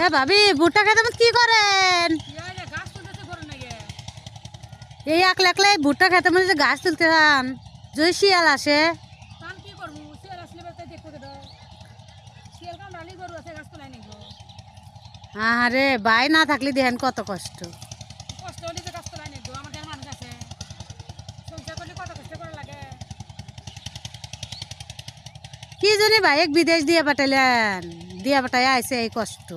এ ভাবি ভুট্টা খেতে কি করেন? এই একলা একলা ভুট্টা খেতে মধ্যে যে গাছ তুলতে যান, যদি শিয়াল আসে আরে ভাই না থাকলে দেখেন কত কষ্ট। কি জানি ভাই এক বিদেশ দিয়ে পাঠাইলেন, দিয়ে পাঠাই আইসে এই কষ্ট।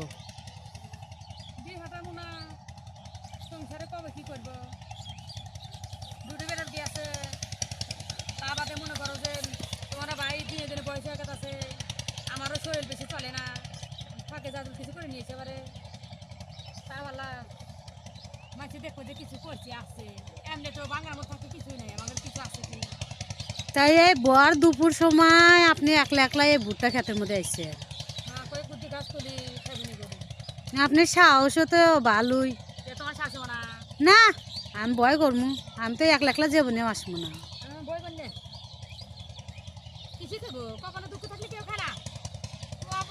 আমারও শরীর বেশি চলে না, ফাঁকে জাদুল কিছু করে নিয়েছে এবারে তা ভালা মাঝে দেখো যে কিছু করছি আসছে, এমনি তো বাংলার মতো কিছুই নেই, আমাদের কিছু আছে কি। তাই এই বর দুপুর সময় আপনি একলা একলা এই ভুট্টা খেতের মধ্যে আইসে। হ্যাঁ কয়েক বুদ্ধি গাছ তুলি খাইবি করি। আপনি সাহসও তো ভালোই তোমার শাশু না? না, আমি ভয় করবো, আমি তো একলা একলা জীবনে আসবো না। বই করলে কিছু দেবো, কখনো দুঃখ থাকলে কেউ খায় না,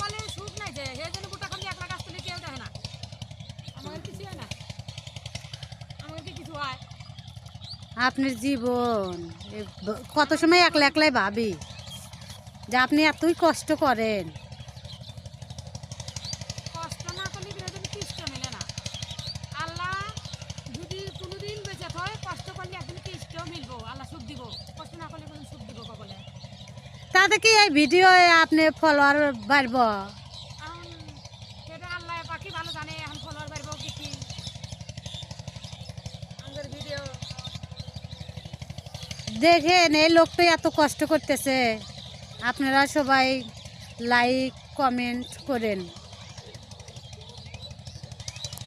বলে সুখ নাই যে হে জন্য বুটা খালি একলা গাছ তুলি কেউ দেখে না। আমাদের কিছু হয় না, আমাদের কি কিছু হয়? আপনার জীবন কত সময় একলা একলাই ভাবি যে আপনি এতই কষ্ট করেন। কষ্ট না করলে বিনোদন কৃষ্ট মেলে না। আল্লাহ যদি কোনোদিন বেঁচে হয় কষ্ট করলে একদিন কৃষ্ট মিলবো, আল্লাহ সুখ দিব, কষ্ট না করলে কোনো সুখ দিব কবলে। তাতে কি এই ভিডিও আপনি ফলোয়ার বাড়ব? এখন সেটা আল্লাহ পাখি ভালো জানে, এখন ফলোয়ার বাড়বো কি আমাদের ভিডিও দেখেন এই লোকটা এত কষ্ট করতেছে, আপনারা সবাই লাইক কমেন্ট করেন।